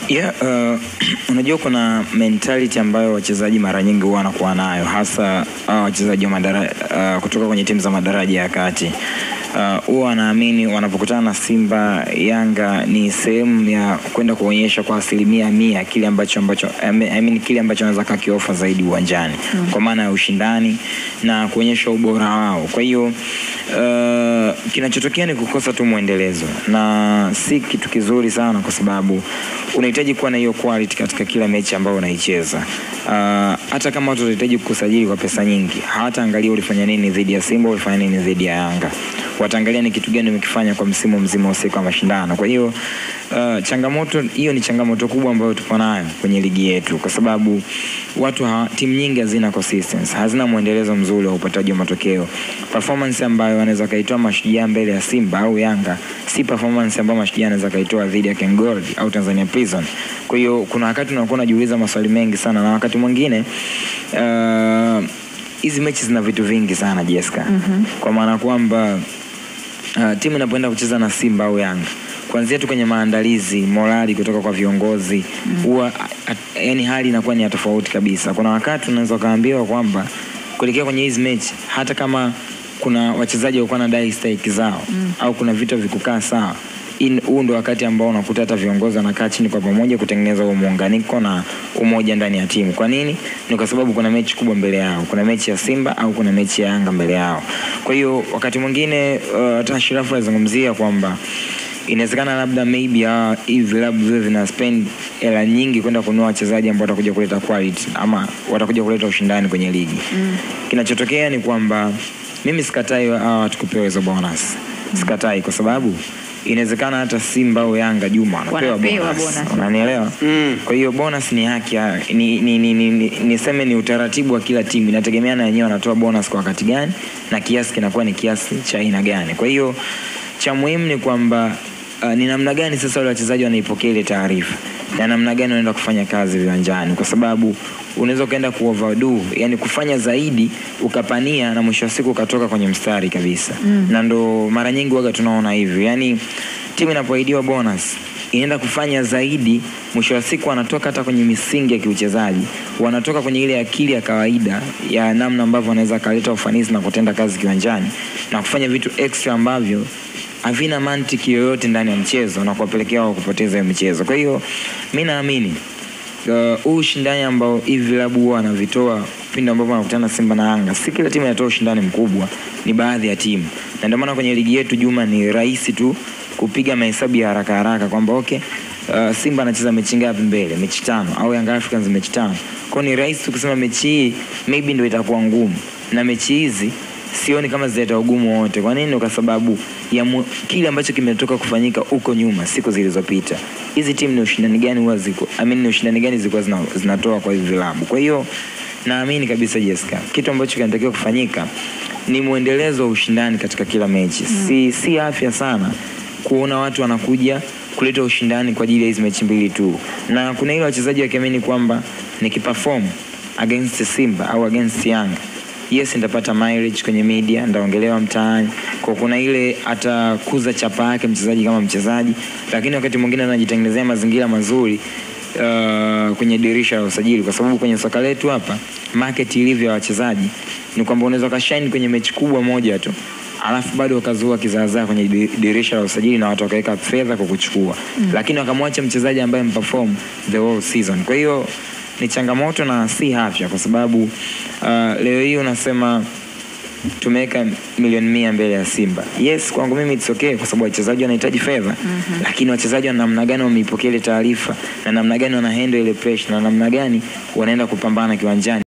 Yeah, unajua kuna mentality ambayo wachezaji mara nyingi huwa wanakuwa nayo, hasa wachezaji wa kutoka kwenye timu za madaraja ya kati. Huwa wanaamini wanapokutana na Simba, Yanga ni sehemu ya kwenda kuonyesha kwa 100% kile ambacho kile ambacho anaweza kakiofa zaidi uwanjani, kwa maana ya ushindani na kuonyesha ubora wao. Kwa hiyo kinachotokea ni kukosa tu muendelezo, na si kitu kizuri sana, kwa sababu unahitaji kuwa na hiyo quality katika kila mechi ambayo unaicheza. Hata kama watu wanahitaji kukusajili kwa pesa nyingi, hawataangalia ulifanya nini dhidi ya Simba, ulifanya nini dhidi ya Yanga. Wataangalia ni kitu gani umekifanya kwa msimu mzima usiku wa mashindano. Kwa hiyo changamoto hiyo ni changamoto kubwa ambayo tupo nayo kwenye ligi yetu, kwa sababu timu nyingi hazina consistency, hazina muendelezo mzuri wa upataji wa matokeo. Performance ambayo wanaweza kaitoa Mashujaa mbele ya Simba au Yanga si performance ambayo Mashujaa anaweza kaitoa dhidi ya Ken Gold au Tanzania Prison. Kwa hiyo kuna wakati unakuwa unajiuliza maswali mengi sana, na wakati mwingine hizi mechi zina vitu vingi sana, Jessica. Kwa maana kwamba timu inapoenda kucheza na Simba au Yanga, kuanzia tu kwenye maandalizi, morali kutoka kwa viongozi, huwa yani hali inakuwa ni tofauti kabisa. Kuna wakati unaweza kaambiwa kwamba kuelekea kwenye hizi mechi, hata kama kuna wachezaji walikuwa na dai stake zao au kuna vitu vikukaa sawa, huu ndio wakati ambao unakuta hata viongozi wanakaa chini kwa pamoja kutengeneza muunganiko na umoja ndani ya timu. Kwa nini? Ni kwa sababu kuna mechi kubwa mbele yao. Kuna mechi ya Simba au kuna mechi ya Yanga mbele yao. Kwa hiyo wakati mwingine hata Shirafu alizungumzia kwamba inawezekana labda maybe hivi vilabu vina spend hela nyingi kwenda kununua wachezaji ambao watakuja kuleta quality ama watakuja kuleta ushindani kwenye ligi. Kinachotokea ni kwamba mimi sikatai watu kupewa hizo bonus. Sikatai, kwa sababu inawezekana hata Simba au Yanga Juma anapewa bonus. Unanielewa? Kwa hiyo bonus ni haki, niseme ni utaratibu wa kila timu. Inategemeana wenyewe wanatoa bonus kwa wakati gani na kiasi kinakuwa ni kiasi cha aina gani. Kwa hiyo cha muhimu ni kwamba ni namna gani sasa wale wachezaji wanaipokea ile taarifa na namna gani wanaenda kufanya kazi viwanjani, kwa sababu unaweza kaenda kuoverdo, yani kufanya zaidi ukapania, na mwisho wa siku ukatoka kwenye mstari kabisa. Na ndo mara nyingi waga tunaona hivyo, yani timu inapoahidiwa bonus inaenda kufanya zaidi, mwisho wa siku wanatoka hata kwenye misingi ya kiuchezaji, wanatoka kwenye ile akili ya kawaida ya namna ambavyo wanaweza kuleta ufanisi na kutenda kazi kiwanjani na kufanya vitu extra ambavyo havina mantiki yoyote ndani ya mchezo na kuwapelekea wao kupoteza mchezo. Kwa hiyo mimi naamini ushindani ambao hivi vilabu wanavitoa pindi ambapo wanakutana Simba na Yanga, si kila timu inatoa ushindani mkubwa, ni baadhi ya timu. Na ndio maana kwenye ligi yetu Juma, ni rahisi tu kupiga mahesabu ya haraka haraka kwamba okay, Simba anacheza mechi ngapi mbele? Mechi 5, au Young Africans mechi 5. Kwa ni rahisi kusema mechi hii maybe ndio itakuwa ngumu, na mechi hizi sioni kama zileta ugumu wote. Kwa nini? Kwa sababu ya kile ambacho kimetoka kufanyika huko nyuma siku zilizopita. Hizi timu ni ushindani gani huwa ziko, ni ushindani gani zilikuwa zinatoa kwa hivi vilabu. Kwa hiyo naamini kabisa, Jessica, kitu ambacho kinatakiwa kufanyika ni muendelezo wa ushindani katika kila mechi. Si afya sana kuona watu wanakuja kuleta ushindani kwa ajili ya hizo mechi mbili tu. Na kuna ile wachezaji wakiamini kwamba nikiperform against Simba au against Yanga, yes, nitapata mileage kwenye media, ndaongelewa mtaani. Kwa kuna ile atakuza chapa yake mchezaji kama mchezaji, lakini wakati mwingine anajitengenezea mazingira mazuri kwenye dirisha la usajili, kwa sababu kwenye soka letu hapa market ilivyo ya wachezaji ni kwamba unaweza kashine kwenye mechi kubwa moja tu, alafu bado wakazua kizaazaa kwenye dirisha la usajili na watu wakaweka fedha kukuchukua, lakini wakamwacha mchezaji ambaye mperform the whole season. Kwa hiyo ni changamoto na si afya, kwa sababu leo hii unasema tumeweka milioni 100 mbele ya Simba. Yes, kwangu mimi it's okay, kwa sababu wachezaji wanahitaji fedha. Lakini wachezaji wana namna gani wameipokea ile taarifa, na namna gani wana handle ile pressure, na namna gani wanaenda kupambana kiwanjani.